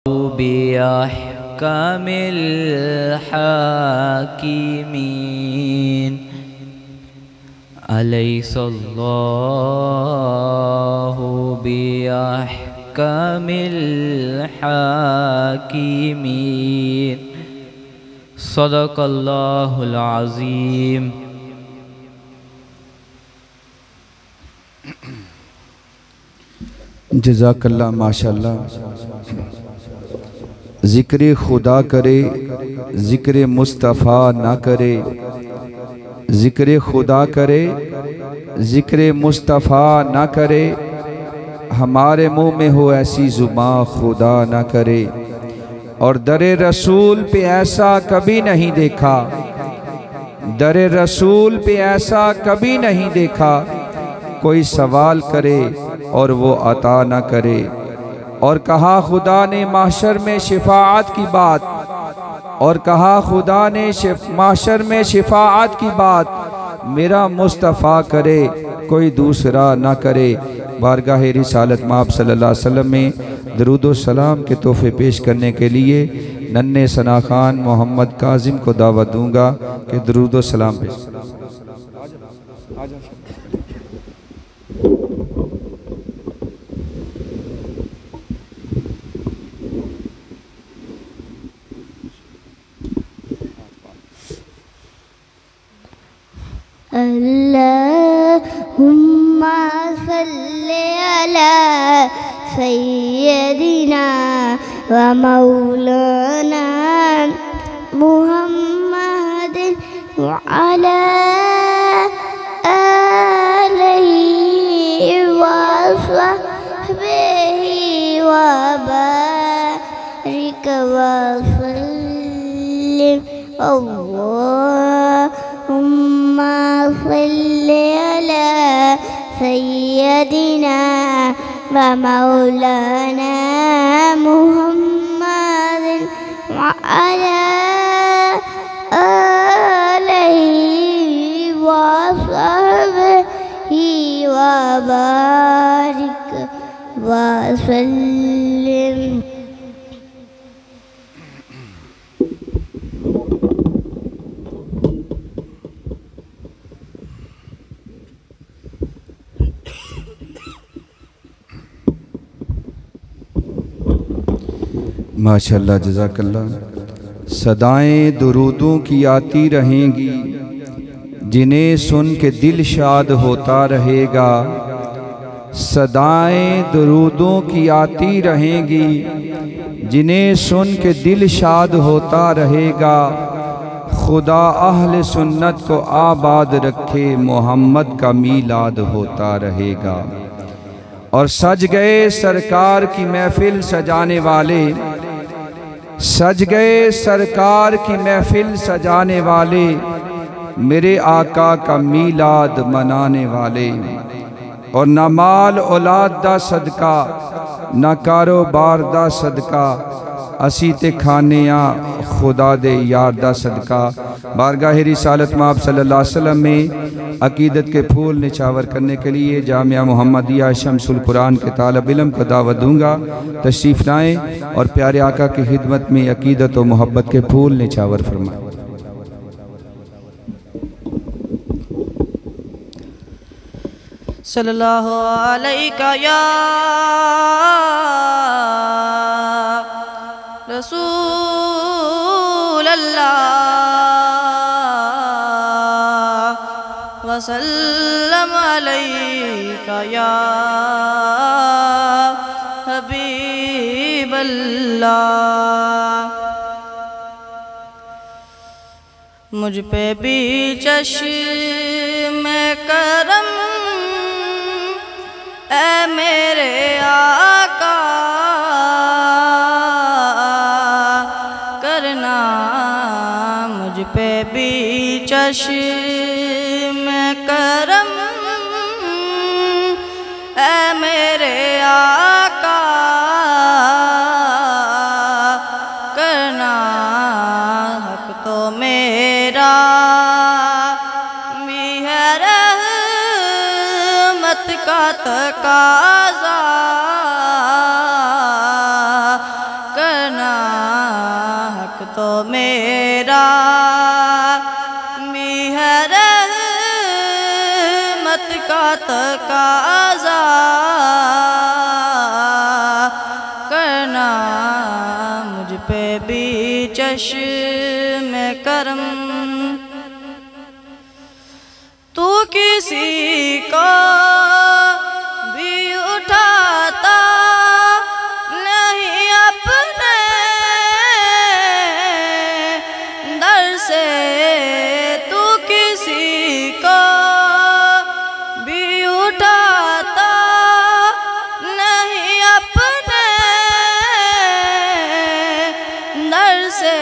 बिअहकामिल हाकिमीन अलैहिस्सलाहु बिअहकामिल हाकिमीन सदक़ल्लाहुल अज़ीम। जज़ाकल्लाह माशाअल्लाह। ज़िक्र खुदा करे ज़िक्र मुस्तफ़ा ना करे, ज़िक्र खुदा करे ज़िक्र मुस्तफ़ा ना करे, हमारे मुँह में हो ऐसी ज़ुबां खुदा ना करे। और दरे रसूल पे ऐसा कभी नहीं देखा, दरे रसूल पे ऐसा कभी नहीं देखा, कोई सवाल करे और वो अता ना करे। और कहा खुदा ने माशर में शिफाअत की बात, और कहा खुदा ने माशर में शिफाअत की बात, मेरा मुस्तफ़ा करे कोई दूसरा ना करे। बारगाह रिसालत में आप सल्लल्लाहु अलैहि वसल्लम में दरूद व सलाम के तोहफे पेश करने के लिए नन्हे सना खान मोहम्मद काजिम को दावत दूंगा कि दरूद व सलाम पेश। अल्लाहुम्मा सल्ली अला सय्यदिना व मौलाना मुहम्मदिन व अला आलिहि व सहबिहि व बारिक व सल्लिम। अल्लाहुम्मा सल्ली अला सय्यदिना व मौलाना मुहम्मदिन व अला आलिहि व सहबिहि व बारिक व सल्लिम। माशाअल्लाह जज़ाकल्लाह। सदाएं दुरूदों की आती रहेंगी, जिन्हें सुन के दिल शाद होता रहेगा। सदाएं दुरूदों की आती रहेंगी, जिन्हें सुन के दिल शाद होता रहेगा। खुदा अहले सुन्नत को आबाद रखे, मोहम्मद का मीलाद होता रहेगा। और सज गए सरकार की महफिल सजाने वाले, सज गए सरकार की महफिल सजाने वाले, मेरे आका का मीलाद मनाने वाले। और ना माल औलाद दा सदका, ना कारोबार दा सदका, असी ते खाने आ खुदा दे यार दा सदका। बारगाह रिसालत में आप सल्लल्लाहु अलैहि वसल्लम में अकीदत के फूल निछावर करने के लिए जामिया मुहम्मदिया शम्सुल कुरान के तालिब इल्म को दावत दूंगा। तशरीफ़ लाएँ और प्यारे आका की खिदमत में अकीदत और मोहब्बत के फूल निछावर फरमाएं। सल्लल्लाहु अलैका या रसूल अल्लाह वसल्लम अलैका या हबीब अल्लाह। मुझ पे भी चश्म करम ऐ मेरे आका करना, मुझ पे भी चश्म करम ऐ मेरे आका करना। हक तो मेरा भी है रहमत का तकाज़ा कर करना हक तो मेरा भी है रहमत का तकाज़ा करना मुझ पे भी चश्मे करम। तू किसी को भी उठाता नहीं अपने दर से, तू किसी को भी उठाता नहीं अपने दर से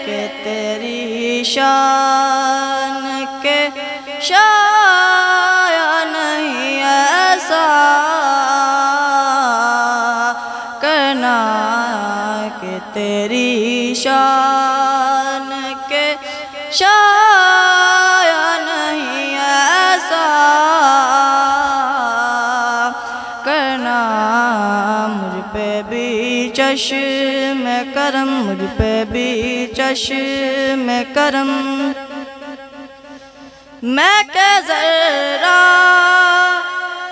कि तेरी शान के शाया नहीं ऐसा करना कि तेरी शान के शाया नहीं ऐसा करना मुझ पे भी चश्मे करम, मुझ पे भी चश्मे करम। मैं क्या ज़रा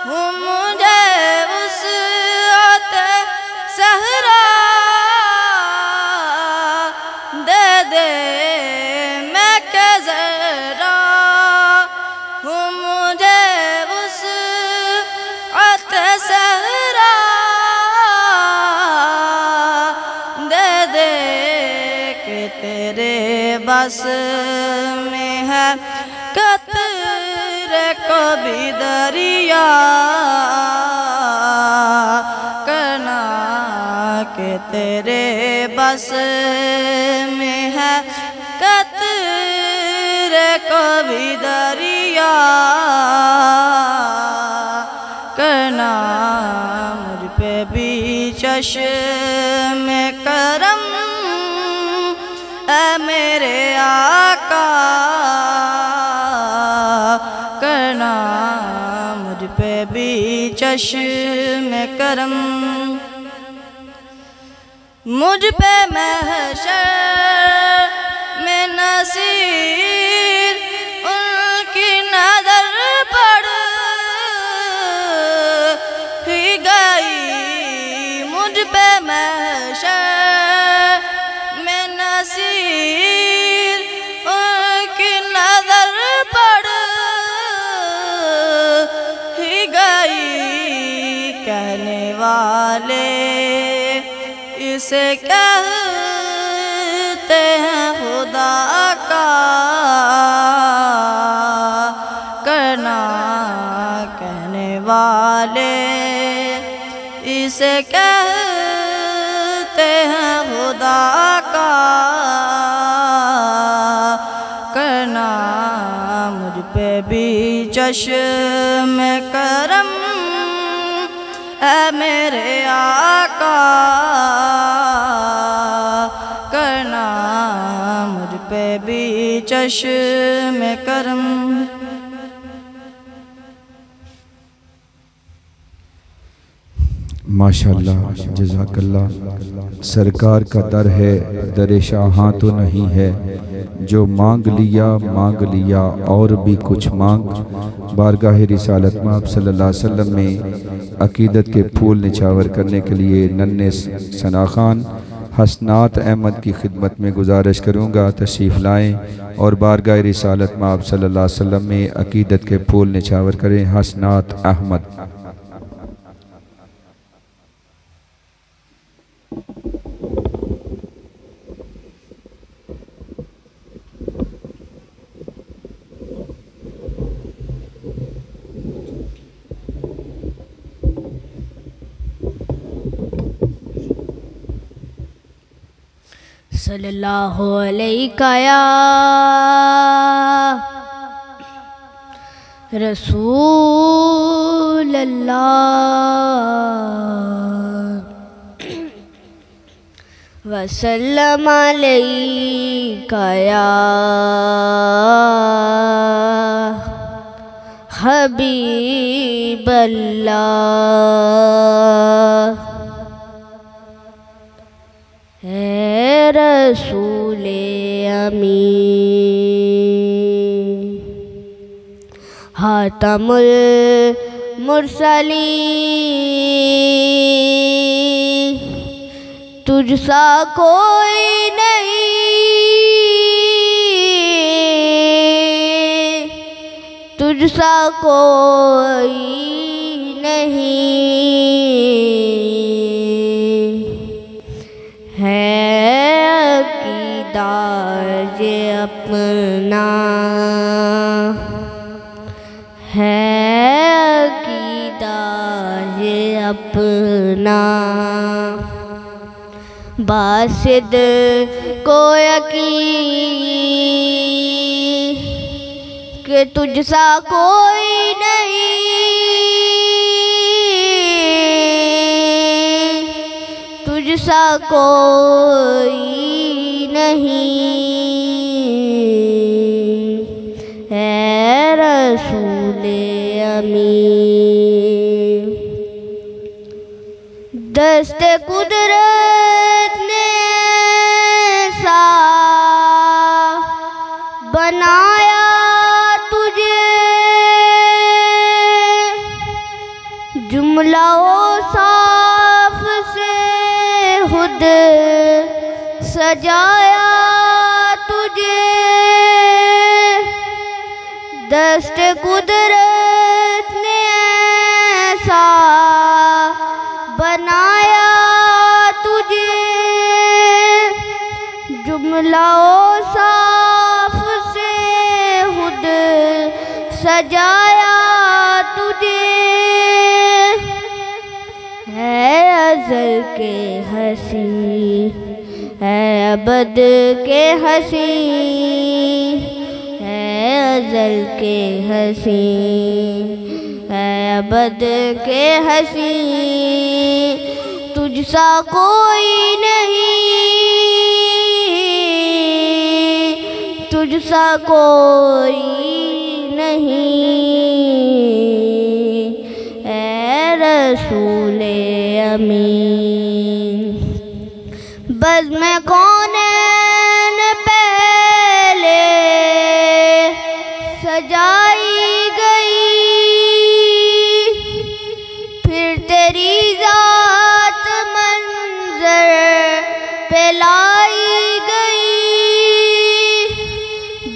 हूँ मुझे वुसअत सहरा दे दे, मैं क्या ज़रा हूँ मुझे वुसअत सहरा दे दे कि तेरे बस में है कतरे को भी दरिया करना कि तेरे बस में है कतरे को भी दरिया करना मुझ पे भी चश्मे करम। ऐ मेरे आका करना मुझ पे भी चश्मे करम। मुझ पे महशर में नसीर उनकी नजर पड़ ही गई, मुझ पे महशर में नसीर उनकी नजर पड़ ही गई। कहने वाले इसे कहते हैं खुदा का करना, कहने वाले इसे कहते हैं खुदा का करना मुझ पे भी चश्मे करम। ऐ मेरे आका करना मुझ पे भी चश्मे करम। माशाअल्लाह, जज़ाकल्लाह। सरकार का दर है, दर शाहां तो नहीं है। जो मांग लिया और भी कुछ मांग। बारगाह रिसालत माब सल्लल्लाहु अलैहि वसल्लम में अकीदत के फूल निछावर करने के लिए नन्हे सना खान हसनात अहमद की खिदमत में गुजारिश करूँगा तशरीफ़ लाएँ और बारगाह रिसालत माब सल्लल्लाहु अलैहि वसल्लम में अकीदत के फूल निछावर करें। हसनात अहमद। सल्लल्लाहु अलैका या रसूल अल्लाह वसल्लम अलैका या हबीब अल्लाह। है रसूले अमीन हातमुल मुरसलीन तुझसा कोई नहीं तुझसा कोई नहीं है अकीदा ये अपना है अकीदा ये अपना बासिद को यकीन कि तुझसा कोई नहीं तुझसा कोई नहीं है रसूले अमीन दस्ते कुदरत ने ऐसा बनाया तुझे जुमला साफ से खुद सजाया तुझे दस्त कुदरत ने ऐसा बनाया तुझे जुमला साफ से खुद सजाया तुझे है अज़ल के हंसी है अबद के हंसी है अज़ल के हंसी है अबद के हंसी तुझसा कोई नहीं तुझसा कोई नहीं है रसूले अमीन बज़्म में कौनैन पहले सजाई गई फिर तेरी ज़ात मंज़र पे लाई गई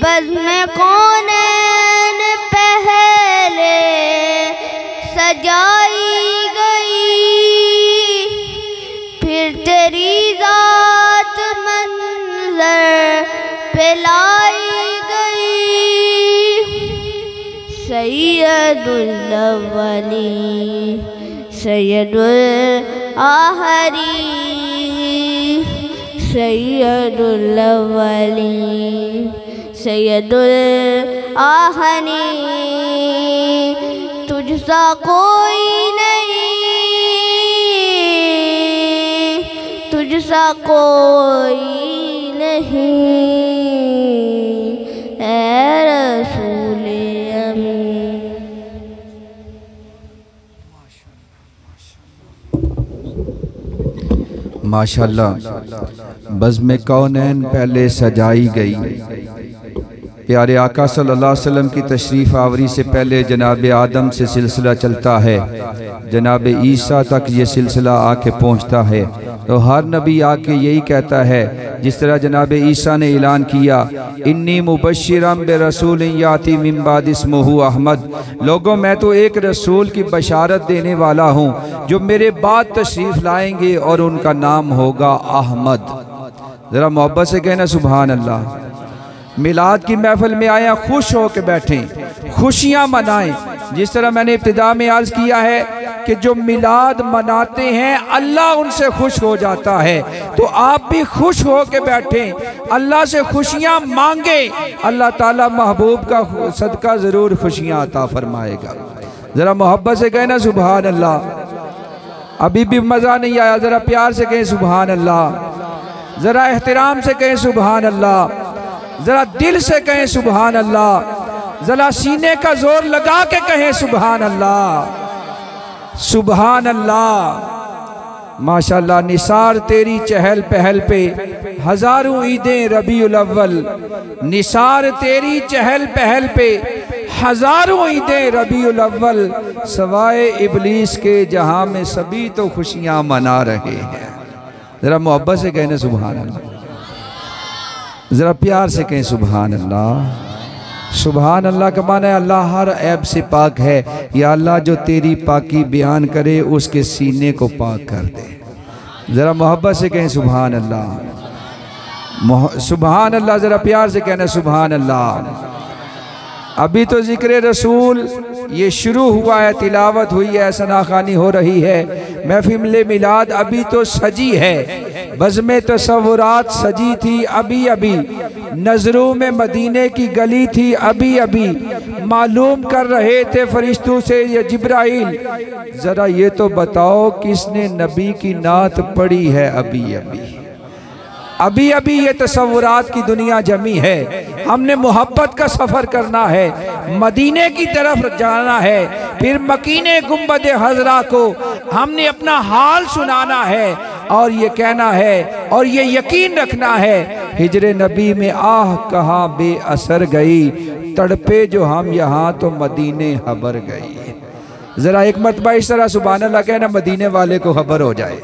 बज़्म में कौनैन पहले सजाई गई फिर तेरी ज़ात मंज़र पे लाई गई सैयदुल अव्वलीन सैयदुल आखिरीन सैयदुल अव्वलीन सैयदुल आखिरीन तुझसा कोई नहीं तुझसा कोई नहीं ऐ रसूले अमीन माशाल्लाह बज़्म कौनैन पहले सजाई गई। प्यारे आका सल्लल्लाहु अलैहि वसल्लम की तशरीफ़ आवरी से पहले जनाब आदम से सिलसिला चलता है, जनाब ईसा तक ये सिलसिला आके पहुँचता है। तो हर नबी आके यही कहता है, जिस तरह जनाब ईसा ने ऐलान किया इन्नी मुबश्शिरम बिरसूलिन याती मिन बाद इस्मुहु अहमद, लोगों मैं तो एक रसूल की बशारत देने वाला हूँ जो मेरे बाद तशरीफ़ लाएंगे और उनका नाम होगा अहमद। ज़रा मोहब्बत से कहना सुभान अल्लाह। मिलाद की महफिल में आया, खुश हो के बैठें, खुशियाँ मनाएं। जिस तरह मैंने इब्तिदा में अर्ज़ किया है कि जो मिलाद मनाते हैं अल्लाह उनसे खुश हो जाता है, तो आप भी खुश हो के बैठें, अल्लाह से खुशियाँ मांगें, अल्लाह ताला महबूब का सदका ज़रूर खुशियाँ अता फरमाएगा। ज़रा मोहब्बत से कहना सुभान अल्लाह। अभी भी मज़ा नहीं आया, ज़रा प्यार से कहें सुभान अल्लाह, ज़रा एहतराम से कहें सुभान अल्लाह, ज़रा दिल से कहें सुभान अल्लाह, ज़रा सीने का जोर लगा के कहें सुभान अल्लाह। सुभान अल्लाह। माशाल्लाह निसार तेरी चहल पहल पे हजारों ईदें रबीउल अव्वल, निसार तेरी चहल पहल पे हजारों ईदें रबीउल अव्वल, सवाए इबलीस के जहां में सभी तो खुशियां मना रहे हैं। जरा मोहब्बत से कहने सुभान अल्लाह, जरा प्यार से कहें सुभान अल्लाह। सुभान अल्लाह का माना है अल्लाह हर ऐब से पाक है। या अल्लाह जो तेरी पाकी बयान करे उसके सीने को पाक कर दे। ज़रा मोहब्बत से कहें सुभान अल्लाह, सुभान अल्लाह। ज़रा प्यार से कहना सुभान अल्लाह। अभी तो ज़िक्र रसूल ये शुरू हुआ है, तिलावत हुई है, सनाखानी हो रही है, महफिल मिलाद अभी तो सजी है, बज़्म तसव्वुरात सजी थी अभी अभी, नज़रों में मदीने की गली थी अभी अभी, मालूम कर रहे थे फरिश्तों से ये जिब्राइल, ज़रा ये तो बताओ किसने नबी की नात पढ़ी है अभी अभी। अभी अभी ये तसव्वुरात की दुनिया जमी है। हमने मोहब्बत का सफ़र करना है, मदीने की तरफ जाना है, फिर मकीने गुंबद हजरा को हमने अपना हाल सुनाना है और ये कहना है और ये यकीन रखना है, हिजरे नबी में आह कहाँ बेअसर गई, तड़पे जो हम यहाँ तो मदीने खबर गई। ज़रा एक मरतबा इस तरह सुभान अल्लाह कहना, मदीने वाले को खबर हो जाए।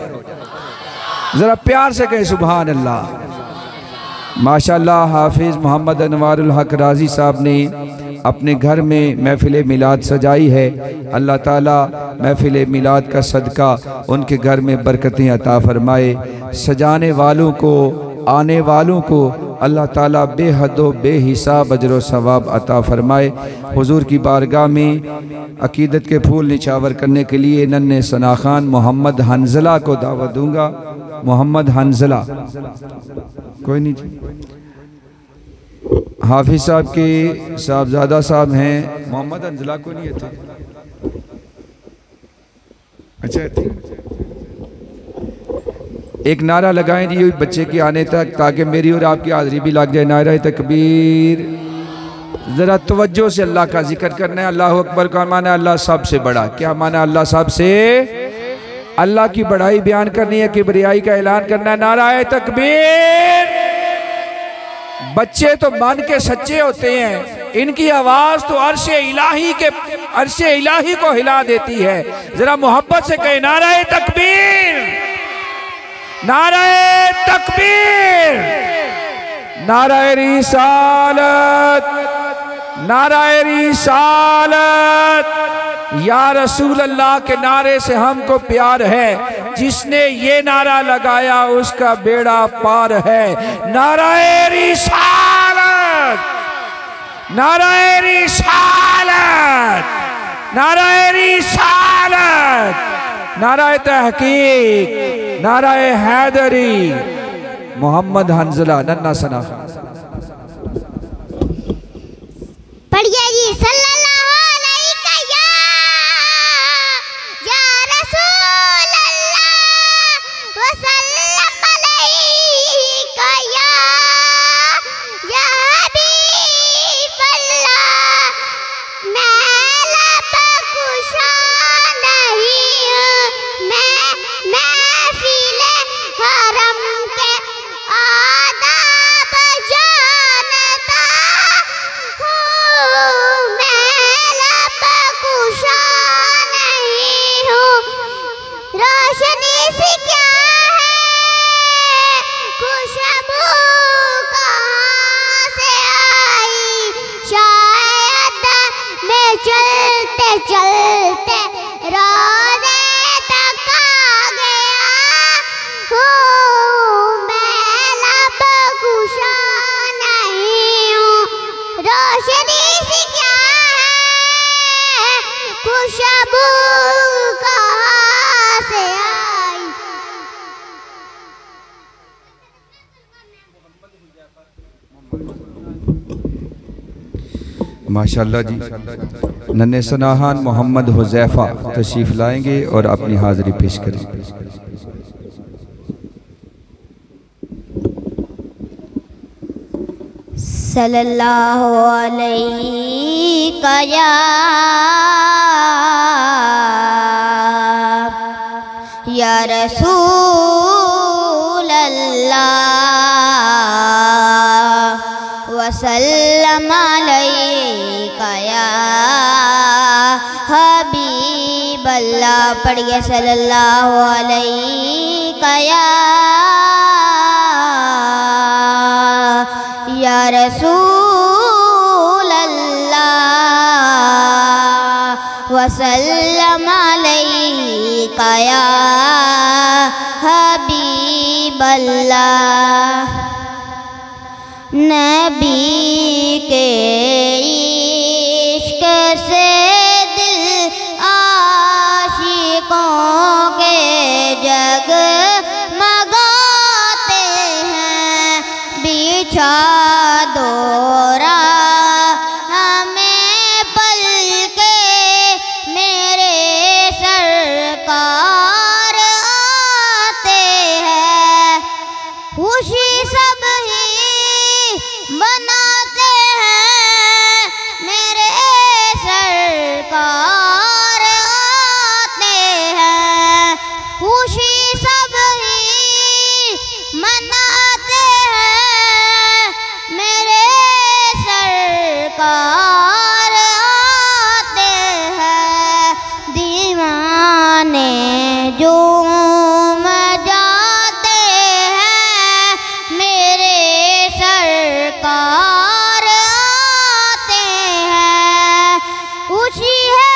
ज़रा प्यार से कहें सुभान अल्लाह। माशाल्लाह हाफिज़ मोहम्मद अनवारुल हक राज़ी साहब ने अपने घर में महफिल मिलाद सजाई है। अल्लाह ताला महफिल मिलाद का सदका उनके घर में बरकतें अता फरमाए। सजाने वालों को, आने वालों को अल्लाह ताला बेहद बेहिसाब अजर व सवाब अता फरमाए। हुजूर की बारगाह में अकीदत के फूल निछावर करने के लिए नन्हे सना खान मोहम्मद हंजला को दावत दूंगा। मोहम्मद हंजला कोई नहीं, हाफिज साहब के साहबजादा साहब हैं, मोहम्मद हंजला को नहीं थे। अच्छा थे। एक नारा लगाएं जी बच्चे के आने तक, ताकि मेरी और आपकी हाजिरी भी लग जाए। नारा तकबीर। ज़रा तवज्जो से अल्लाह का जिक्र करना है। अल्लाह अकबर का माना है अल्लाह सबसे बड़ा। क्या माना अल्लाह सबसे? अल्लाह की बड़ाई बयान करनी है, किबरियाई का ऐलान करना है। नारा तकबीर। बच्चे तो मन के सच्चे होते हैं, इनकी आवाज़ तो अर्शे इलाही को हिला देती है। ज़रा मोहब्बत से कहे नारा तकबीर, नाराए तकबीर, नाराए रिसालत, नाराए रिसालत। या रसूल अल्लाह के नारे से हमको प्यार है, जिसने ये नारा लगाया उसका बेड़ा पार है। नाराए रिसालत, नाराए रिसालत, नाराए रिसालत, नाराए तहकीक, नाराए हैदरी। मोहम्मद हंजला नन्ना सना पढ़िए जी सल्लल्लाहु अलैहि या रसूल अल्लाह वसल्लम अलैका या हबीब अल्लाह। मैं लब कुशा नहीं हूँ, मैं महफिल हरम के आदाब जानता हूँ। मैं लब कुशा नहीं हूँ, रोशनी सी क्या है, खुशबू कहाँ से आई। शायद मैं चलते चलते रोज़े तक आ गया हूँ। मैं लब कुशा नहीं हूँ, रोशनी सी क्या है, खुशबू कहाँ से आई। माशाल्लाह जी। नन्हे सनाहान मोहम्मद हुज़ैफा तशरीफ़ लाएंगे और अपनी हाज़िरी पेश करेंगे। सल्लल्लाहु अलैहि या रसूल अल्लाह वसल्लम अलैका या हबीब अल्लाह। पढ़िए सल्लल्लाहु अलैका या रसूल अल्लाह वसल्लम अलैका या हबीब अल्लाह। नबी के इश्क से दिल आशिकों के जगमगाते हैं। बिछा दो हमें पल के मेरे सरकार आते हैं। खुशी सब ही मनाते हैं मेरे सरकार आते हैं। खुशी सब ही मनाते हैं मेरे सरकार आते हैं। दीवाने जो सरकार आते हैं। खुशी है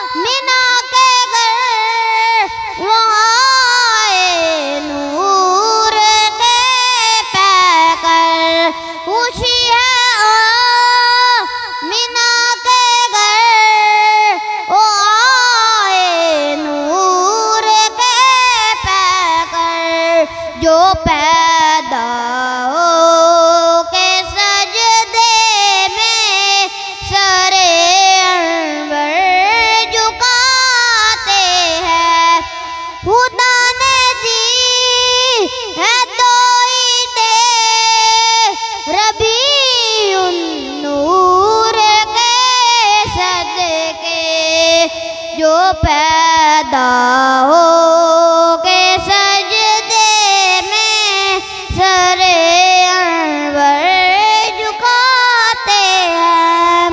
आमिना के घर वहाँ नूर के पैकर। खुशी है आमिना के घर वहाँ नूर के पैकर। जो पैदा जो पैदा हो के सजदे में सरे अनवर झुकाते हैं।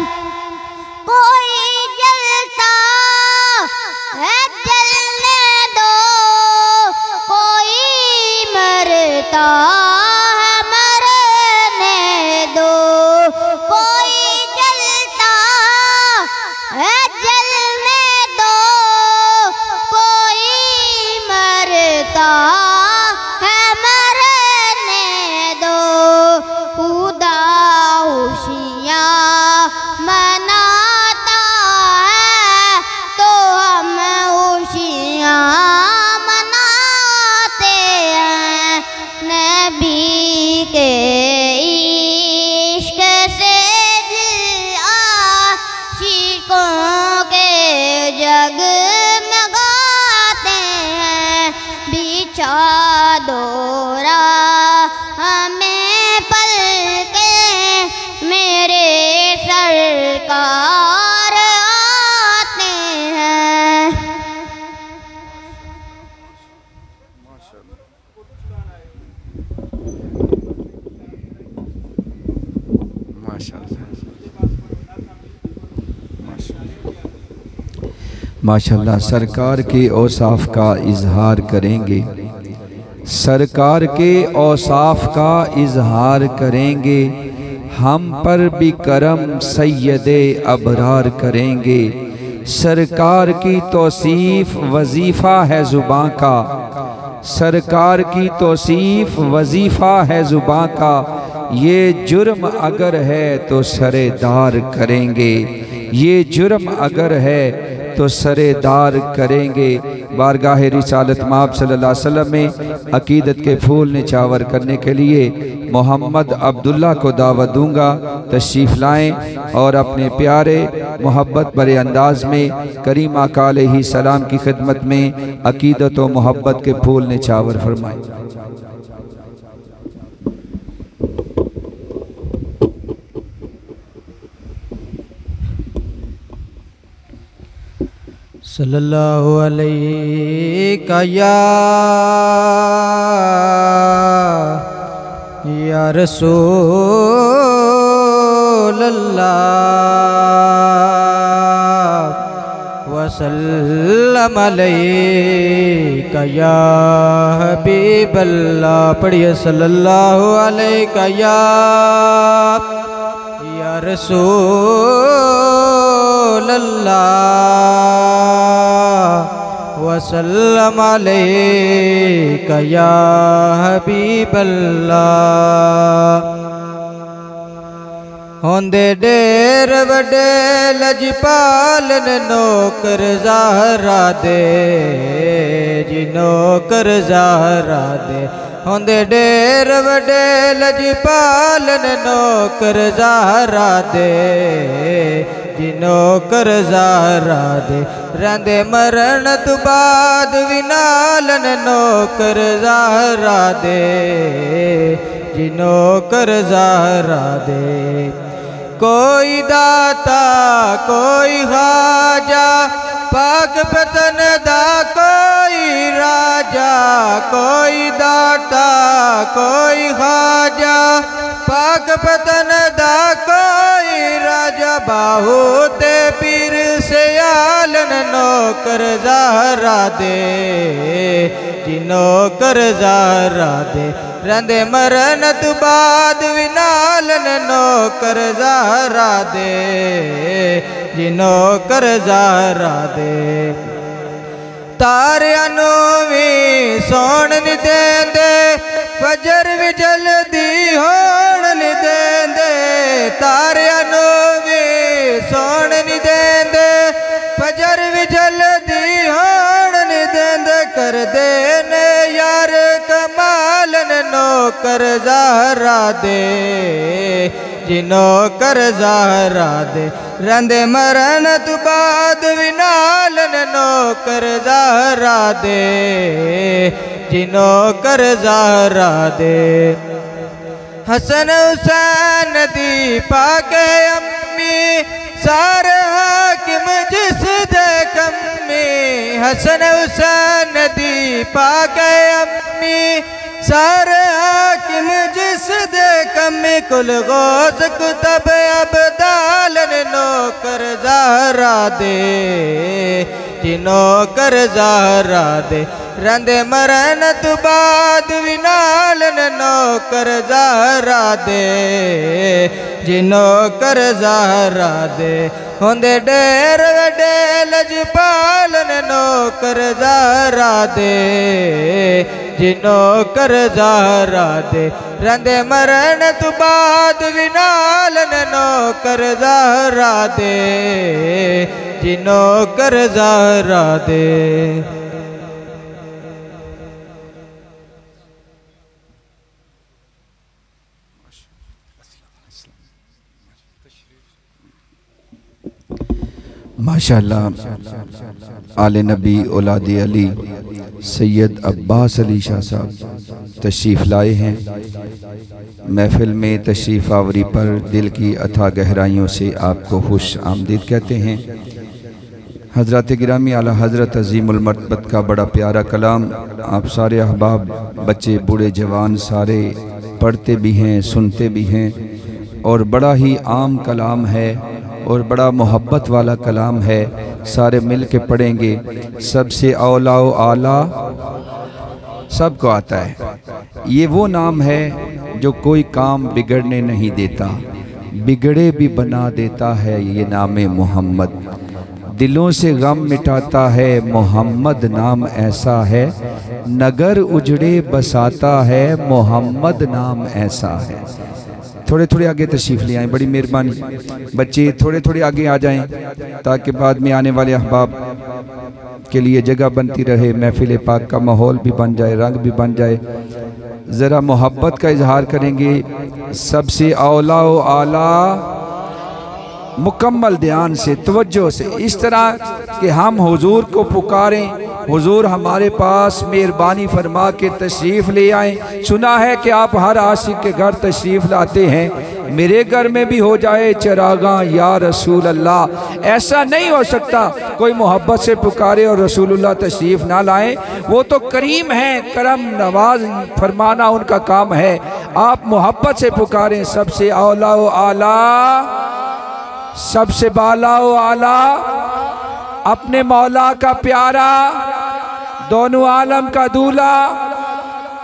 कोई जलता है जलने दो, कोई मरता है मरने दो। कोई जलता है जलने दो, कोई मरता है मरने दो। खुदा खुशियाँ मनाता है तो हम खुशियाँ मनाते हैं। नबी के इश्क से दिल आशिकों के जगमगाते हैं। बिछा दो हमें पल के मेरे सरकार आते हैं। माशाल्लाह सरकार के औसाफ का इजहार करेंगे, सरकार के औसाफ का इजहार करेंगे। हम पर भी करम सैयदे अबरार करेंगे। सरकार की तौसीफ वजीफ़ा है ज़ुबां का, सरकार की तौसीफ वजीफ़ा है ज़ुबां का। ये जुर्म अगर है तो सरेदार करेंगे, ये जुर्म अगर है तो सरेदार करेंगे। बारगाह रिसालत माब सल्लल्लाहु अलैहि वसल्लम में अकीदत के फूल निछावर करने के लिए मोहम्मद अब्दुल्ला को दावत दूंगा, तशरीफ़ लाएँ और अपने प्यारे मोहब्बत भरे अंदाज में करीम आका अलैहि सलाम की खिदमत में अकीदत व मोहब्बत के फूल निछावर फरमाएँ। सल्लल्लाहु अलैहि या रसूल अल्लाह वसल्लम अलैका या हबीब अल्लाह। पढ़िए सल्लल्लाहु अलैका या रसूल अल्लाह वसल्लम अलैका या हबीब अल्लाह। होंदे डेर वडे लजपालन नौकर ज़हरा दे जी नौकर ज़हरा दे। होंदे डेर वडे लजपालन नौकर ज़हरा दे जी नौकर ज़हरा दे। रंदे मरण तो बाद विनालन नौकर ज़हरा दे जी नौकर ज़हरा दे। कोई दाता कोई ख्वाजा पाक पतन दा कोई राजा। कोई दाता कोई ख्वाजा पाक पतन दा कोई राजा। बाहू ते पीर से आलन नौकर ज़हरा दे जी नौकर ज़हरा दे। रंदे मरण तो बाद विनालन नौकर ज़हरा दे जी नौकर ज़हरा दे। तारियां नू वी सौण नी देंदे फजर भी जल्दी होण नी देंदे। तारियां नू वी सौण नी देंदे फजर भी जल्दी होण नी देंदे। कर दे ने यार कमालन नौकर ज़हरा दे जी नौकर ज़हरा दे। रंदे मरण तो बाद विनालन नौकर ज़हरा दे जी नौकर ज़हरा दे। हसन हुसैन दी पाके अम्मी सारे हाकिम जिस दे कम्मी। हसन हुसैन दी पाके अम्मी सारे हाकिम जिस दे कम्मी। कुल गौस कुतब अबदालन नौकर ज़हरा दे जी नौकर ज़हरा दे। रंदे मरण तो बाद विनालन नौकर ज़हरा दे जी नौकर ज़हरा दे। होंदे डेर वडे लजपालन नौकर ज़हरा दे जी नौकर ज़हरा दे। रंदे मरण तो बाद विनालन नौकर ज़हरा दे जी नौकर ज़हरा दे। माशाअल्लाह आले नबी औलादे अली सैयद अब्बास अली शाह साहब तशरीफ़ लाए हैं। महफिल में तशरीफ़ आवरी पर दिल की अथाह गहराइयों से आपको खुश आमदीद कहते हैं। हज़रत गिरामी आला हज़रत अज़ीमुल मर्तबत का बड़ा प्यारा कलाम आप सारे अहबाब बच्चे बूढ़े जवान सारे पढ़ते भी हैं सुनते भी हैं और बड़ा ही आम कलाम है और बड़ा मोहब्बत वाला कलाम है। सारे मिल के पढ़ेंगे। सबसे औला व आला सबको आता है। ये वो नाम है जो कोई काम बिगड़ने नहीं देता, बिगड़े भी बना देता है। ये नाम मोहम्मद दिलों से गम मिटाता है। मोहम्मद नाम ऐसा है नगर उजड़े बसाता है। मोहम्मद नाम ऐसा है। थोड़े थोड़े आगे तशरीफ़ ले आएँ, बड़ी मेहरबानी। बच्चे थोड़े थोड़े आगे आ जाएं ताकि बाद में आने वाले अहबाब के लिए जगह बनती रहे, महफिल पाक का माहौल भी बन जाए, रंग भी बन जाए। ज़रा मोहब्बत का इजहार करेंगे। सबसे औला व आला मुकम्मल ध्यान से तवज्जो से, इस तरह कि हम हुजूर को पुकारें, हुजूर हमारे पास मेहरबानी फरमा के तशरीफ़ ले आएँ। सुना है कि आप हर आशिक के घर तशरीफ़ लाते हैं, मेरे घर में भी हो जाए चिरागा या रसूल अल्लाह। ऐसा नहीं हो सकता कोई मोहब्बत से पुकारे और रसूलुल्लाह तशरीफ़ ना लाएं। वो तो करीम हैं, करम नवाज फरमाना उनका काम है। आप मोहब्बत से पुकारें, सबसे औला व आला, सबसे बाला व आला, अपने मौला का प्यारा, दोनों आलम का दूल्हा,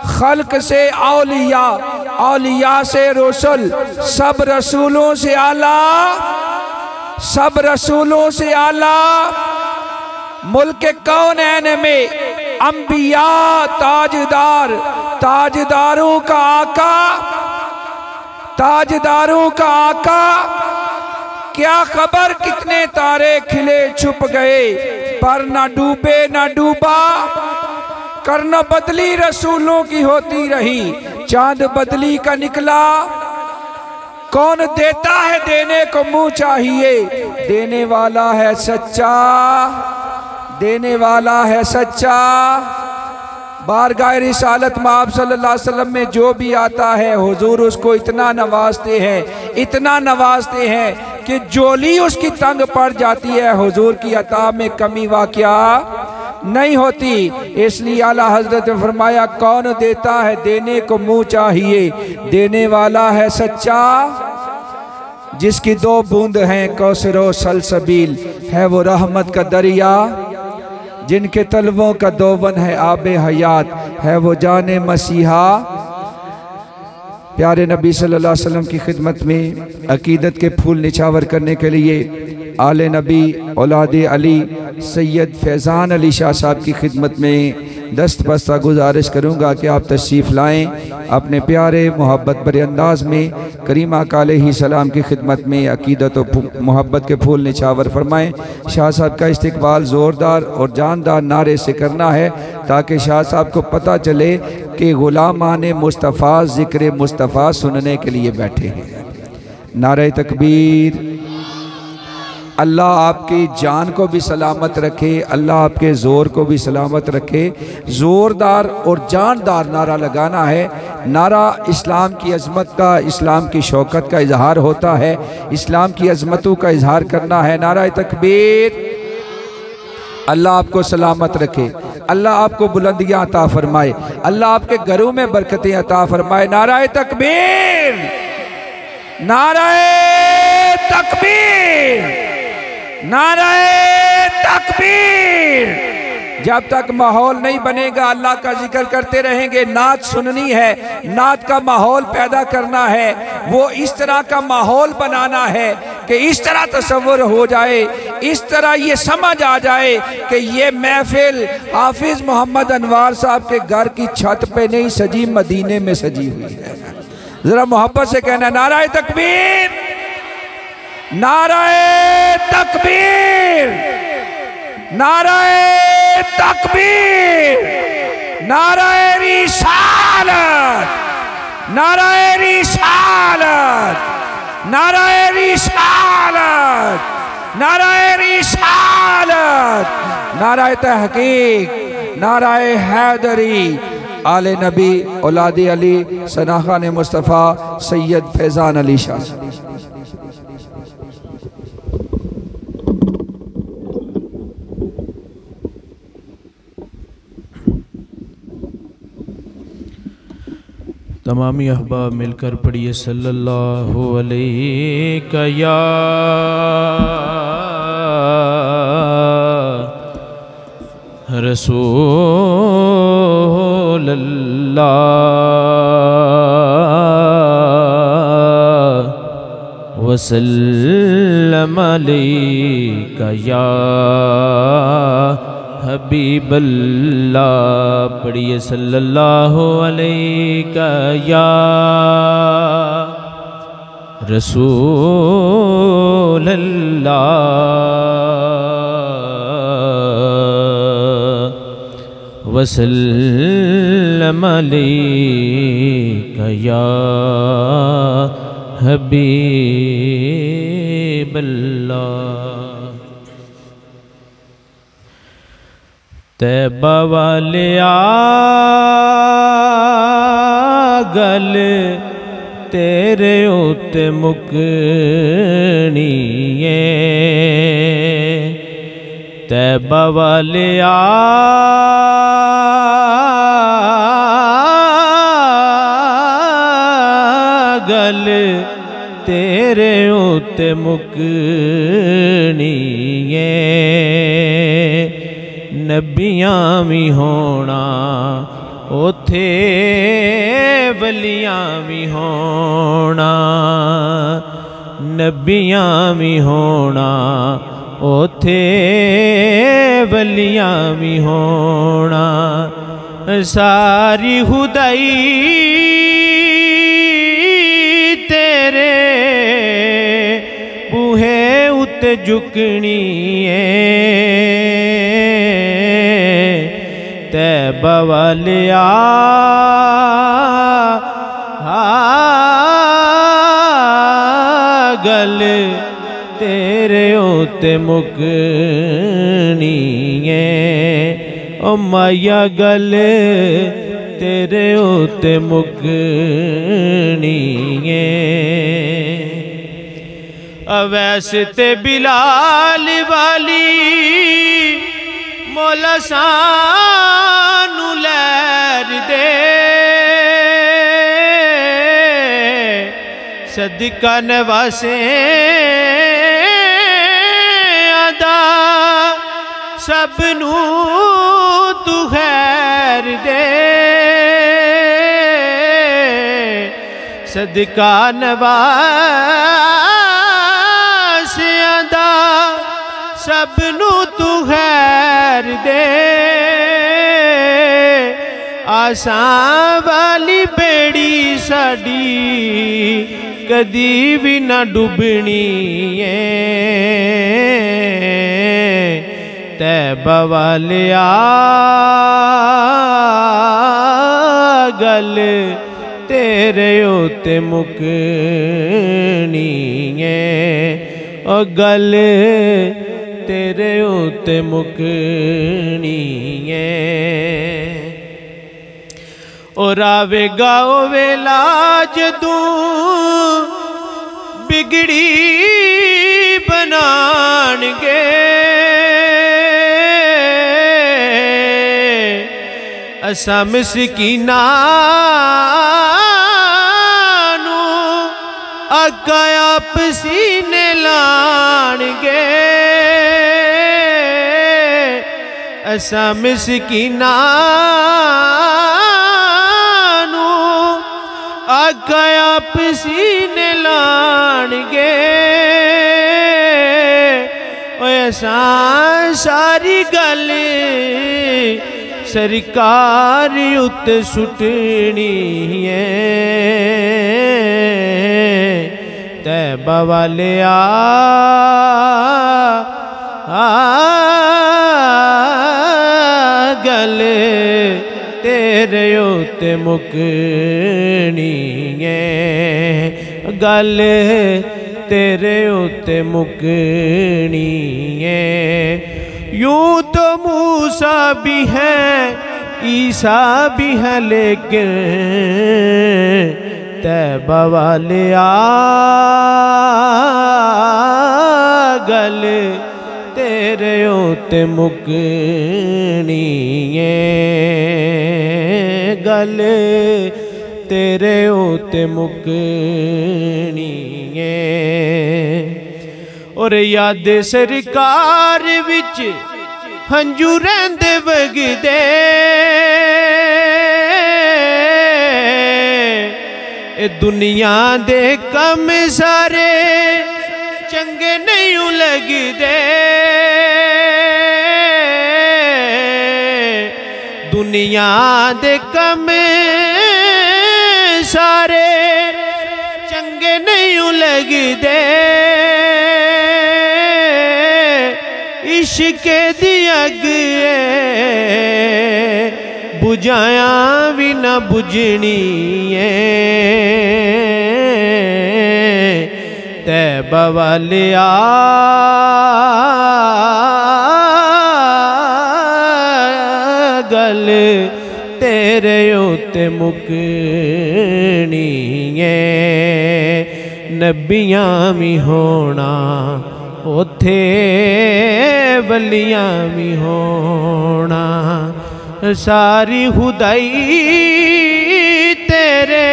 खल्क से औलिया, औलिया से रसूल, सब रसूलों से आला, सब रसूलों से आला, मुल्क कौनैन में अंबिया ताजदार, ताजदारों का आका, ताजदारों का आका। क्या खबर कितने तारे खिले छुप गए, पर ना डूबे ना डूबा। करना बदली रसूलों की होती रही, चांद बदली का निकला। कौन देता है देने को मुंह चाहिए, देने वाला है सच्चा, देने वाला है सच्चा। बारगाह रिसालत में आप सल्लल्लाहु अलैहि वसल्लम में जो भी आता है हुजूर उसको इतना नवाजते हैं, इतना नवाजते हैं कि जोली उसकी तंग पड़ जाती है। हुजूर की अता में कमी वाक़या नहीं होती। इसलिए आला हजरत ने फरमाया, कौन देता है देने को मुंह चाहिए, देने वाला है सच्चा। जिसकी दो बूंद हैं कौसर व सलसबील, है वो रहमत का दरिया। जिनके तलवों का दोवन है आबे हयात, है वो जाने मसीहा। प्यारे नबी सल्लल्लाहु अलैहि वसल्लम की खिदमत में अकीदत के फूल निछावर करने के लिए आले नबी औलादे अली सैयद फैज़ान अली शाह साहब की खिदमत में दस्त बस्ता गुजारिश करूँगा कि आप तशरीफ़ लाएँ। अपने प्यारे मोहब्बत भरे अंदाज में करीम आका अलैहि सलाम की खिदमत में अकीदत और मोहब्बत के फूल निछावर फरमाएँ। शाह साहब का इस्तकबाल ज़ोरदार और जानदार नारे से करना है ताकि शाह साहब को पता चले कि ग़ुलामान मुस्तफ़ा ज़िक्र मुस्तफ़ा सुनने के लिए बैठे हैं। नारे तकबीर। अल्लाह आपकी जान को भी सलामत रखे, अल्लाह आपके ज़ोर को भी सलामत रखे। ज़ोरदार और जानदार नारा लगाना है। नारा इस्लाम की अज़मत का, इस्लाम की शौकत का इजहार होता है, इस्लाम की अज़मतों का इजहार करना है। नारा तकबीर। अल्लाह आपको सलामत रखे, अल्लाह आपको बुलंदियाँ अता फरमाए, अल्लाह आपके घरों में बरकतें अता फरमाए। नारा तकबीर, नारा तकबीर, नारे तकबीर। जब तक माहौल नहीं बनेगा अल्लाह का जिक्र करते रहेंगे। नात सुननी है, नात का माहौल पैदा करना है। वो इस तरह का माहौल बनाना है कि इस तरह तसव्वुर हो जाए, इस तरह ये समझ आ जाए कि ये महफिल हाफिज मोहम्मद अनवार साहब के घर की छत पे नहीं सजी, मदीने में सजी हुई है। जरा मोहब्बत से कहना, नारा तकबीर, नाराए तकबीर, नाराए तकबीर, नाराए रिसालत, नाराए रिसालत, नाराए रिसालत, नाराए रिसालत, नाराए तहकीक, नाराए हैदरी। आले नबी औलाद अली सनाखान मुस्तफ़ा सैयद फैज़ान अली शाह। तमामी अहबाब मिलकर पढ़िए सल्लल्लाहु अलैहि या रसूल अल्लाह वसल्लम अलैका या हबीब अल्लाह। पढ़िए सल्लल्लाहु अलैका या रसूल अल्लाह वसल्लम अलैका या हबीब अल्लाह। तैबा वालिया गल तेरे उत्ते मुकनी है। तैबा वालिया गल तेरे उत्ते मुकनी है। नबियां भी होना उथे वलियां भी होना, नबियां भी होना उथे वलियां भी होना। सारी खुदाई तेरे बूहे उत्ते झुकनी है। तैबा वालिया गल तेरे उत्ते मुकनी है। ओ माया गल तेरे उत्ते मुकनी है। अवैस ते बिलाल वाली मौला सानू लैर दे, सदका नवासे आदा सबनू तू खैर दे। सदका नवासे आदा सबनू तू खैर दे। आसां वाली बेड़ी साडी कदी भी ना डुबनी है। तैबा वालिया गल तेरे उत्ते मुकनी है। ओ गल तेरे उत्ते मुकनी है। और आवेगा ओ वेला जदूं बिगड़ी बनाणगे। असां मिसकीनां नू आगा आप सीने लाणगे। असां मिसकीनां नू आगा आप सीने लाणगे। असां सारी गल सरकार उत्ते सुटनी है। तैबा वालिया गल तेरे उत्ते मुकनी है। गल तेरे उत्ते मुकनी है। यूं तो मूसा भी है ईसा भी है लेकिन तैबा वालिया गल तेरे उत्ते मुकनी है। गल तेरे उत्ते मुकनी है। और याद सरकार विच हंजू रहंदे वगदे। ए दुनिया दे कम सारे चंगे नहीं लगदे। दुनिया दे कम सारे चंगे नहीं लगदे। इश्क दी अग बुझाया भी ना बुझनी है। तैबा वालिया गल तेरे उत्ते मुकनी है नबियां भी होना उथे वलियां भी होना सारी खुदाई तेरे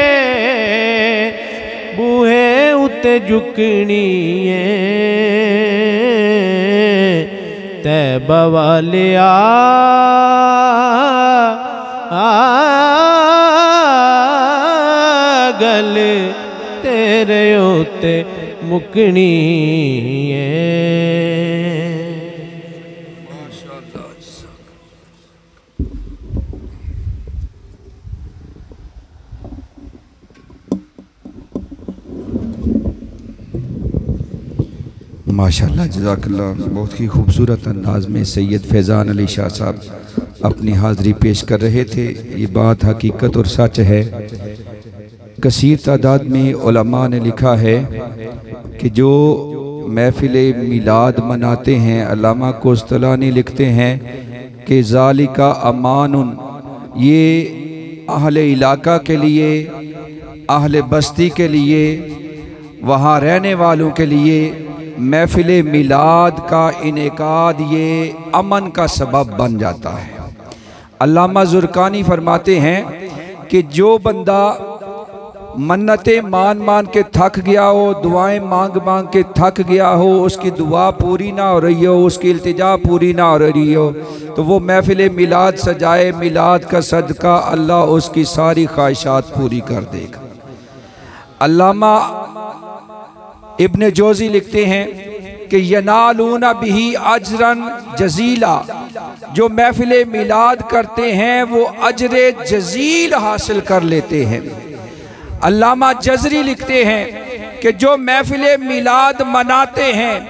बूहे उत्ते झुकनी है तैबा वालिया गल तेरे उत्ते मुकनी है। माशाअल्लाह जज़ाकल्लाह। बहुत ही खूबसूरत अंदाज में सैयद फैज़ान अली शाह साहब अपनी हाज़री पेश कर रहे थे। ये बात हकीकत और सच है। कसीर तादाद में उलमा ने लिखा है कि जो महफिल मिलाद मनाते हैं, अल्लामा कोस्तलानी लिखते हैं कि ज़ालिका अमानुन, ये अहले इलाका के लिए, अहले बस्ती के लिए, वहाँ रहने वालों के लिए महफिल मिलाद का इनेकाद ये अमन का सबब बन जाता है। अल्लामा ज़ुरकानी फरमाते हैं कि जो बंदा मन्नतें मान मान के थक गया हो, दुआएं मांग मांग के थक गया हो, उसकी दुआ पूरी ना हो रही हो, उसकी इल्तिजा पूरी ना हो रही हो, तो वो महफिल मिलाद सजाए, मिलाद का सदका अल्लाह उसकी सारी ख्वाहिशात पूरी कर देगा। अल्लामा इब्न जोज़ी लिखते हैं कि यनालूना बिही अजरन जजीला, जो महफिल मिलाद करते हैं वो अजरे जजील हासिल कर लेते हैं। अल्लामा जज़री लिखते हैं कि जो महफिल मिलाद मनाते हैं,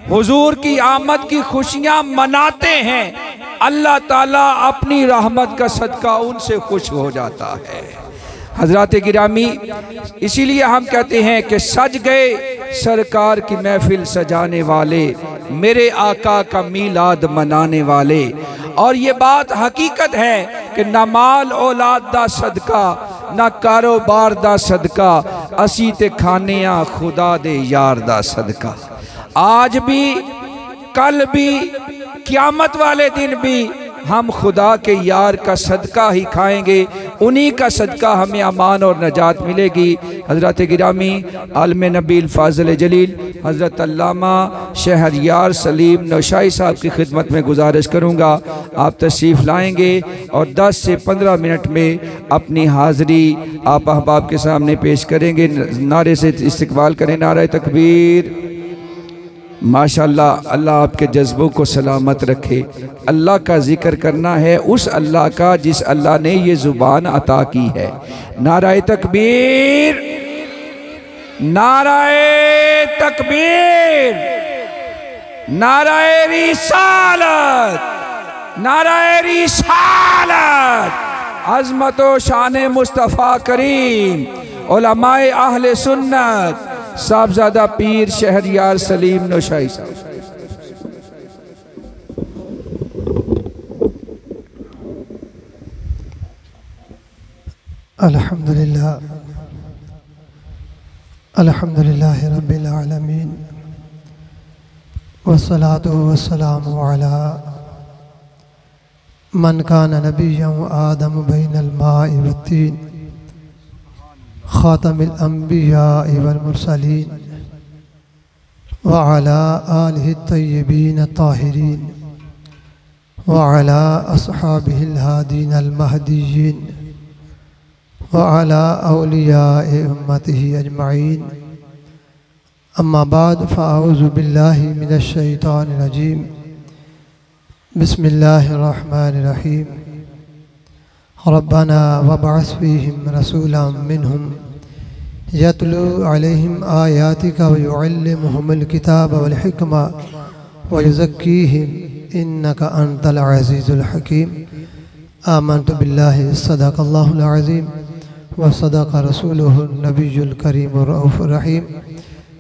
हुजूर की आमद की खुशियाँ मनाते हैं, अल्लाह ताला अपनी रहमत का सदका उनसे खुश हो जाता है। हज़रात गिरामी, इसीलिए हम कहते हैं कि सज गए सरकार की महफिल सजाने वाले, मेरे आका का मीलाद मनाने वाले। और ये बात हकीकत है कि ना माल औलाद दा सदका, ना कारोबार दा सदका, असी ते खाने खुदा दे यार दा सदका। आज भी, कल भी, क़यामत वाले दिन भी हम खुदा के यार का सदका ही खाएंगे, उन्हीं का सदका हमें अमान और नजात मिलेगी। हज़रत गिरामी आलम नबील फ़ाज़िल जलील हज़रत अल्लामा शहरयार सलीम नौशाई साहब की खिदमत में गुजारिश करूँगा, आप तशरीफ़ लाएँगे और 10 से 15 मिनट में अपनी हाज़री आप अहबाब के सामने पेश करेंगे। नारे से इस्तकबाल करें, नारे तकबीर। माशाअल्लाह, अल्लाह आपके जज्बों को सलामत रखे। अल्लाह का जिक्र करना है उस अल्लाह का जिस अल्लाह ने ये ज़ुबान अता की है। नाराए तकबीर, नाराए तकबीर, नाराए रिसालत, नाराए रिसालत। अज़मत व शान मुस्तफ़ा करीम उलमाए अहले सुन्नत साहबजादा पीर शहरयार सलीम नौशाई साहब। अल्हम्दुलिल्लाह, अल्हम्दुलिल्लाह रब्बिल आलमीन, वस्सलातु वस्सलामु अला मन कान नबिय्यन आदम बैनल माइ वत्तीन, ख़ातमिल अंबिया वल मुरसलीन, व अला आलिहि तय्यबीन ताहिरीन, व अला अस्हाबिहिल हादीन अल महदीयीन, व अला औलियाए उम्मतिही अजमईन। अम्मा बाद फ़अऊज़ु बिल्लाहि मिनश शैतानिर रजीम। बिस्मिल्लाहिर रहमानिर रहीम। रब्बना वबअस फ़ीहिम रसूलन मिनहुम यतलू अलैहिम आयातिका व युअल्लिमुहुमुल किताब वल हिकमा व युज़क्कीहिम इन्नका अंतल अज़ीज़ुल हकीम। आमन्तु बिल्लाहि सदक़ल्लाहुल अज़ीम व सदक़ रसूलुहुन नबियुल करीमुर रऊफ़ुर रहीम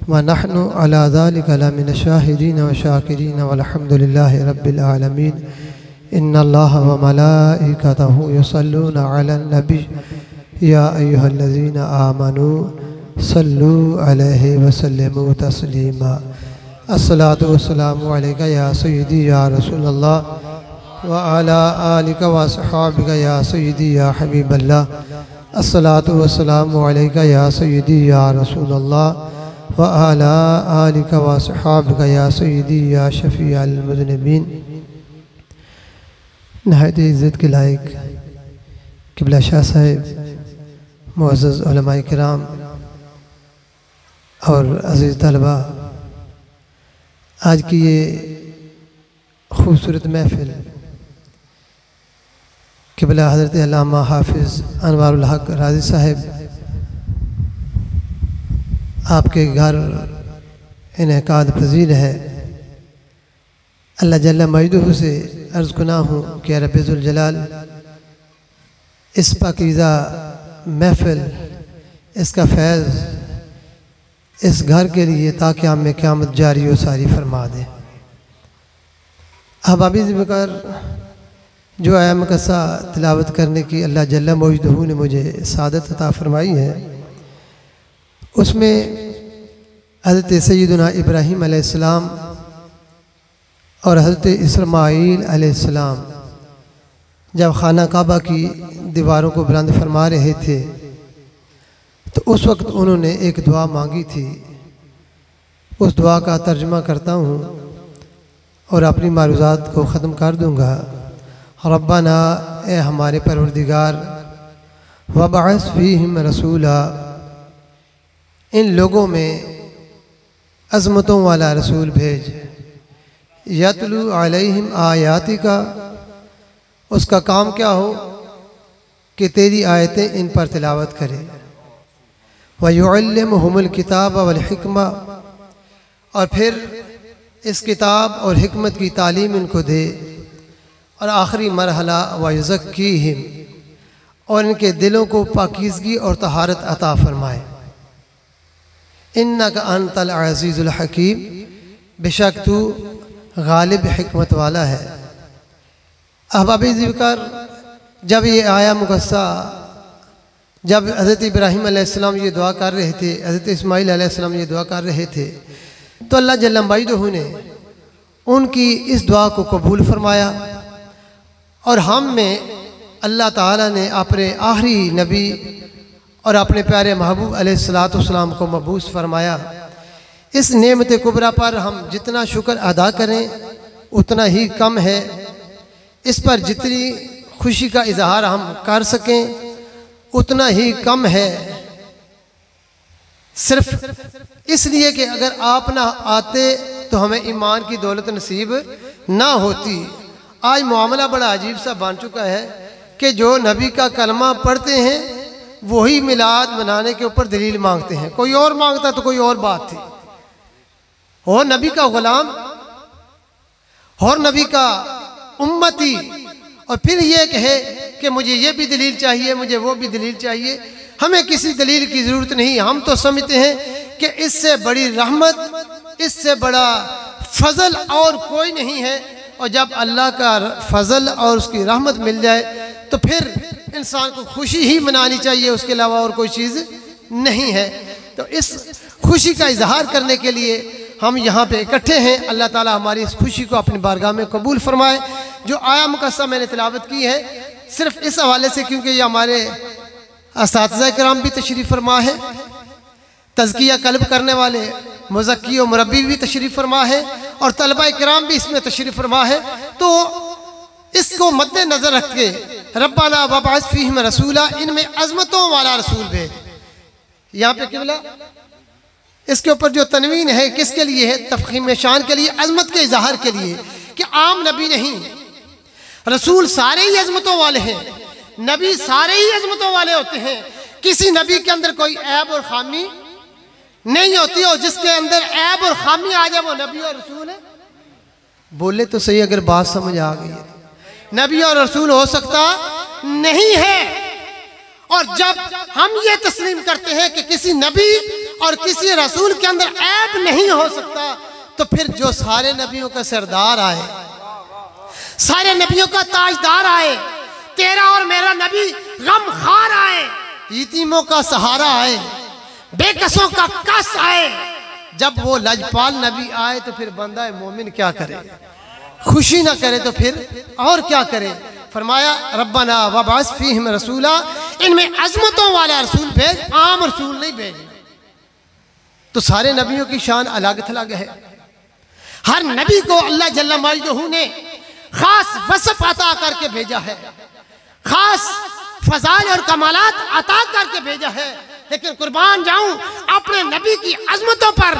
व नहनु अला ज़ालिका लमिन शाहिदीन व शाकिरीन वल्हम्दुलिल्लाहि रब्बिल आलमीन। इन्नल्लाह व मलाइकतहु युसल्लूना अलन नबी या अय्युहल्लज़ीना आमनू सल्लू अलैहि व सल्लिमू तस्लीमा। अस्सलातु वस्सलामु अलैका या सय्यदी या रसूलल्लाह व अला आलिका व अस्हाबिका या सय्यदी या हबीबल्लाह। अस्सलातु वस्सलामु अलैका या सय्यदी या रसूलल्लाह व अला आलिका व अस्हाबिका या सय्यदी या शफ़ीअल मुज़निबीन। नहायत इज़्ज़त के लायक क़िबला शाह साहिब, मुअज़्ज़ज़ उलमाए किराम और अज़ीज़ तलबा, आज की ये खूबसूरत महफ़िल क़िबला हज़रत अल्लामा हाफ़िज़ अनवारुल हक़ राज़ी साहिब आपके घर इनेकाद पज़ीर है। अल्लाह जल्ल मजदूहू से अर्ज़ गुना हूँ कि रब्बे ज़ुल जलाल इस पाकीज़ा महफ़िल, इसका फैज़ इस घर के लिए ताकि हमें क़यामत जारी व सारी फरमा दे। अहबाबी ज़िक्र जो आया मकसा तिलावत करने की अल्लाह जल्ल मजदूहू ने मुझे सादत अता फरमाई है, उसमें हज़रत सैयदना इब्राहीम अलैहिस्सलाम और हज़रत इस्माईल अलैहिस्सलाम जब खाना काबा की दीवारों को बुलंद फरमा रहे थे तो उस वक्त उन्होंने एक दुआ मांगी थी। उस दुआ का तर्जुमा करता हूँ और अपनी मारूज़ात को ख़त्म कर दूँगा। रब्बना, ए हमारे परवरदिगार, वबअस फ़ीहिम रसूला, इन लोगों में अज़मतों वाला रसूल भेज, यतलू अलैहिम आयातिका, उसका काम क्या हो कि तेरी आयतें इन पर तिलावत करे, व युअल्लिमुहुमुल किताब वल हिकमा, और फिर इस किताब और हिकमत की तालीम इनको दे, और आखिरी मरहला व युज़क्कीहिम, और इनके दिलों को पाकीज़गी और तहारत अता फरमाए। इन्नका अंतल अज़ीज़ुल हकीम, बेशक तू गालिब हिकमत वाला है। अहबाबी ज़िक्र, जब ये आया मुकस्सा, जब हज़रत इब्राहीम अलैहिस्सलाम ये दुआ कर रहे थे, हज़रत इस्माईल अलैहिस्सलाम ये दुआ कर रहे थे, तो अल्लाह जल्ल मजदूहू ने उनकी इस दुआ को कबूल फरमाया और हम में अल्लाह ताला ने अपने आखिरी नबी और अपने प्यारे महबूब अलैहिस्सलाम को मबूस फरमाया। इस नेमत कुबरा पर हम जितना शुक्र अदा करें उतना ही कम है। इस पर जितनी खुशी का इजहार हम कर सकें उतना ही कम है, सिर्फ इसलिए कि अगर आप ना आते तो हमें ईमान की दौलत नसीब ना होती। आज मामला बड़ा अजीब सा बन चुका है कि जो नबी का कलमा पढ़ते हैं वही मिलाद मनाने के ऊपर दलील मांगते हैं। कोई और मांगता तो कोई और बात थी। हो नबी का गुलाम, हो नबी का उम्मती, और फिर ये कहे कि मुझे ये भी दलील चाहिए, मुझे वो भी दलील चाहिए। हमें किसी दलील की ज़रूरत नहीं। हम तो समझते हैं कि इससे बड़ी रहमत, इससे बड़ा फजल और कोई नहीं है। और जब अल्लाह का फजल और उसकी रहमत मिल जाए तो फिर इंसान को खुशी ही मनानी चाहिए, उसके अलावा और कोई चीज़ नहीं है। तो इस खुशी का इजहार करने के लिए हम यहाँ पे इकट्ठे हैं। अल्लाह ताला हमारी इस खुशी को अपनी बारगाह में कबूल फरमाए। जो आया मुकस्सा मैंने तिलावत की है सिर्फ इस हवाले से क्योंकि ये हमारे असातिज़ा किराम भी तशरीफ़ फरमा है, तज़किया कल्ब करने वाले मुज़क्की और मुरब्बी भी तशरीफ़ फरमा है, और तलबा किराम भी इसमें तशरीफ़ फरमा है। तो इसको मद्देनज़र रख के रब्बाना वबअस फ़ीहिम रसूला, इनमें अज़मतों वाला रसूल भेज। यहाँ पे क़िबला इसके ऊपर जो तनवीन है किसके लिए है? तफ़ख़ीम शान के लिए, अज़मत के इज़हार के लिए कि आम नबी नहीं, रसूल सारे ही अज़मतों वाले हैं, नबी सारे ही अज़मतों वाले होते हैं। किसी नबी के अंदर कोई ऐब और खामी नहीं होती, और जिसके अंदर ऐब और खामी आ जाए वो नबी और रसूल है। बोले तो सही, अगर बात समझ आ गई है। नबी और रसूल हो सकता नहीं है। और जब हम ये तस्लीम करते हैं कि किसी नबी और किसी रसूल के अंदर ऐब नहीं हो सकता, तो फिर जो सारे नबियों का सरदार आए, सारे नबियों का ताजदार आए, तेरा और मेरा नबी गम खार आए, यतीमों का सहारा आए, बेकसों का कस आए। जब वो लजपाल नबी आए तो फिर बंदा मोमिन क्या करे? खुशी ना करे तो फिर और क्या करे? फरमाया रब्बना वबास फीहिम रसूला, इनमें अजमतों वाला रसूल भेज, आम रसूल नहीं भेजना। तो सारे नबियों की शान अलग थलग है। हर नबी को अल्लाह जल्ला मजदहू ने खास वसफ अता करके भेजा है, खास फजाइल और कमालात अता करके भेजा है। लेकिन कुर्बान जाऊं अपने नबी की अजमतों पर,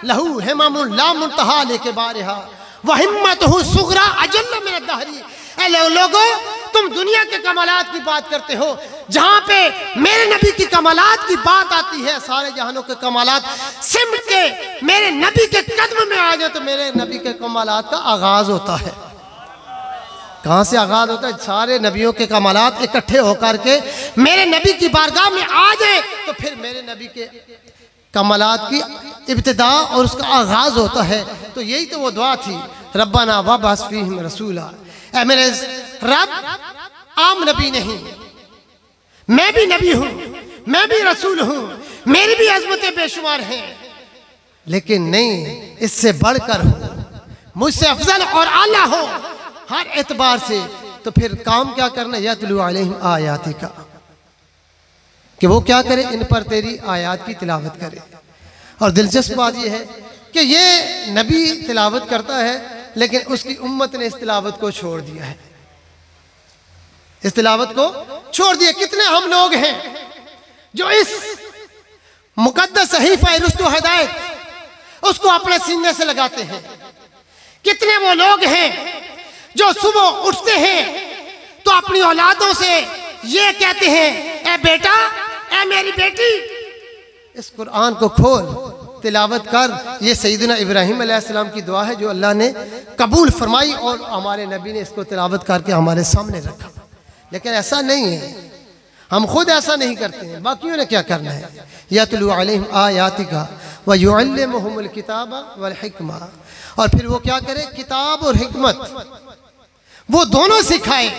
लहू हिमामुन ला मुंतहा लेके बारहा व हिम्मतहु सुगरा अजल्ल मिन दहरी। लोगों, तुम दुनिया के कमालात की बात करते हो, जहां पे मेरे नबी की कमालात की बात आती है, सारे जहानों के कमालात सिमट के मेरे नबी के कदम में आ जाए तो मेरे नबी के कमालात का आगाज होता है। कहां से आगाज होता है? सारे नबियों के कमालात इकट्ठे होकर के मेरे नबी की बारगाह में आ जाए तो फिर मेरे नबी के कमालात की इब्तिदा और उसका आगाज होता है। तो यही तो वो दुआ थी, रब्बना वबास फीहिम रसूला। ऐ मेरे रब, आम नबी नहीं, मैं भी नबी हूं, मैं भी रसूल हूं, मेरी भी अजमतें बेशुमार हैं, लेकिन नहीं, इससे बढ़कर हो, मुझसे अफजल और आला हो हर एतबार से। तो फिर काम क्या करना? यतलू अलैहिम आयाति का, कि वो क्या करे? इन पर तेरी आयात की तिलावत करे। और दिलचस्प बात यह है कि ये नबी तिलावत करता है, लेकिन उसकी उम्मत ने इस तिलावत को छोड़ दिया है, इस तिलावत को छोड़ दिया। कितने हम लोग हैं जो इस मुकद्दस सहीफा रुश्द हिदायत उसको अपने सीने से लगाते हैं। कितने वो लोग हैं जो सुबह उठते हैं तो अपनी औलादों से ये कहते हैं, ए बेटा, ए मेरी बेटी, इस कुरान को खोल, तिलावत कर। ये सैयदना इब्राहिम अलैहिस्सलाम की दुआ है जो अल्लाह ने कबूल फरमाई और हमारे नबी ने इसको तिलावत करके हमारे सामने रखा। लेकिन ऐसा नहीं है, हम खुद ऐसा नहीं करते हैं, बाकियों ने क्या करना है? यतलू अलैहिम आयातिका व युअल्लिमुहुमुल किताबा वल हिकमा। और फिर वो क्या करे? किताब और हिकमत वो दोनों सिखाए।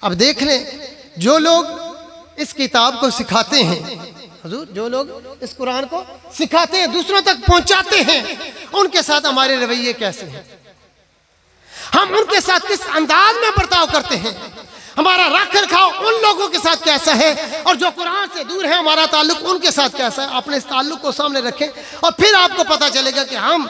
अब देख लें, जो लोग इस किताब को सिखाते हैं, हुजूर, जो लोग इस कुरान को सिखाते हैं, दूसरों तक पहुंचाते हैं, उनके साथ हमारे रवैये कैसे हैं? हम उनके साथ किस अंदाज में बर्ताव करते हैं? हमारा रख रखाव उन लोगों के साथ कैसा है? और जो कुरान से दूर है, हमारा ताल्लुक उनके साथ कैसा है? अपने इस ताल्लुक को सामने रखें और फिर आपको पता चलेगा कि हम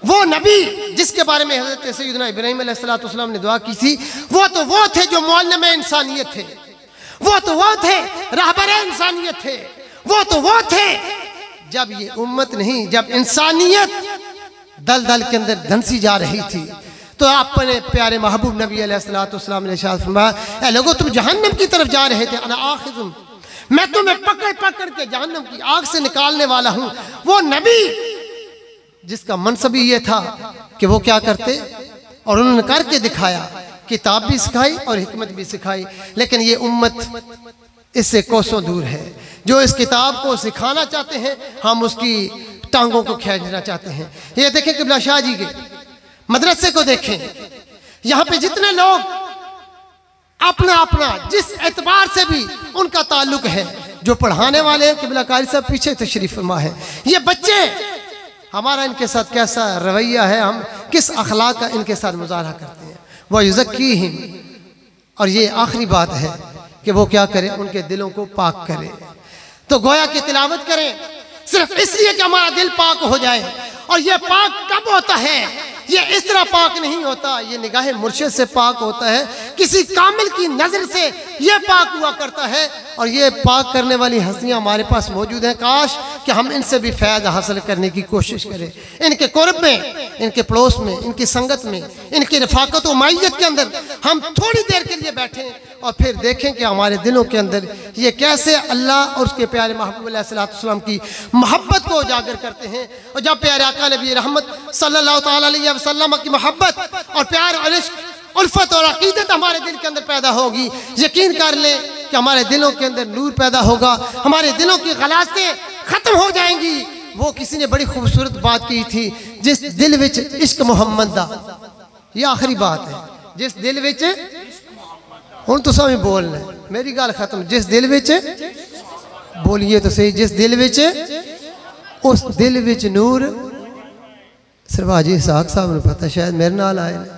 वो नबी जिसके बारे में हज़रत सैयदना इब्राहीम अलैहिस्सलाम ने दुआ की थी, वो थे जो मुअल्लिम इंसानियत थे, वो थे रहबर इंसानियत थे, वो थे जब ये उम्मत नहीं, जब इंसानियत दलदल के अंदर धंसी जा रही थी, तो अपने प्यारे महबूब नबी अलैहिस्सलाम ने इरशाद फरमाया, ऐ लोगों, तुम जहन्नम की तरफ जा रहे थे, अना आखिजुम, मैं तुम्हें पकड़ पकड़ के जहन्नम की आग से निकालने वाला हूं। वो नबी जिसका मनसब ये था कि वो क्या करते, और उन्होंने करके दिखाया, किताब भी सिखाई और हिकमत भी सिखाई। लेकिन ये उम्मत इससे कोसों दूर है। जो इस किताब को सिखाना चाहते हैं, हम उसकी टांगों को खींचना चाहते हैं। ये देखें किबला शाह जी के मदरसे को देखें, यहाँ पे जितने लोग अपना अपना जिस एतबार से भी उनका ताल्लुक है, जो पढ़ाने वाले हैं, किबला कारी साहब पीछे तशरीफ फरमा है, ये बच्चे, हमारा इनके साथ कैसा रवैया है, हम किस अखलाक का इनके साथ मुजाहरा करते हैं। वह युज़क्कीहिम, और ये आखिरी बात है कि वो क्या करें, उनके दिलों को पाक करें। तो गोया की तिलावत करें सिर्फ इसलिए कि हमारा दिल पाक हो जाए। और ये पाक कब होता है? ये इस तरह पाक नहीं होता, ये निगाह मुर्शिद से पाक होता है, किसी कामिल की नज़र से ये पाक हुआ करता है। और ये पाक करने वाली हस्तियाँ हमारे पास मौजूद हैं। काश कि हम इनसे भी फैज़ हासिल करने की कोशिश करें। इनके कुर्ब में, इनके पड़ोस में, इनकी संगत में, इनकी रफ़ाकत व मायत के अंदर हम थोड़ी देर के लिए बैठें और फिर देखें कि हमारे दिलों के अंदर ये कैसे अल्लाह और उसके प्यारे महबूब अलैहिस्सलाम की मोहब्बत को उजागर करते हैं। और जब प्यारे आका नबी रहमत सल्लल्लाहु तआला अलैहि वसल्लम की मोहब्बत और प्यार और इश्क उल्फत और अकीदत हमारे दिल के अंदर पैदा होगी, यकीन कर लें कि हमारे दिलों के अंदर नूर पैदा होगा, हमारे दिलों की गलाज़तें ख़त्म हो जाएंगी। वो किसी ने बड़ी खूबसूरत बात की थी, जिस दिल विच इश्क मोहम्मद दा ये आखिरी बात है। जिस दिल विच हुण तुसां भी बोलना है, मेरी गल खत्म। जिस दिल विच बोलिए तो सही, जिस दिल विच, उस दिल विच नूर। सरवाजी इसहाक साहब ने पता, शायद मेरे नाल आए ने।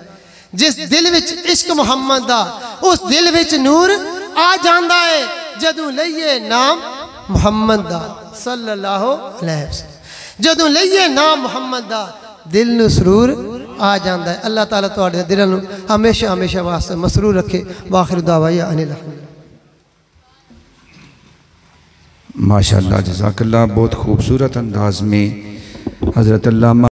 जिस दिल विच इश्क मुहम्मद दा, उस दिल विच नूर आ जांदा है जदों लईए नाम मुहम्मद दा सल्लल्लाहु अलैहि वसल्लम। जदों लईए नाम मुहम्मद दा दिल नूं सुरूर आ जांदा है। अल्लाह ताला तुहाडे दिलां नूं हमेशा हमेशा वास्ते मसरूर रखे। वाखिर दावाया अनिल माशाअल्लाह, जज़ाकल्लाह। बहुत खूबसूरत अंदाज में हज़रत अल्लामा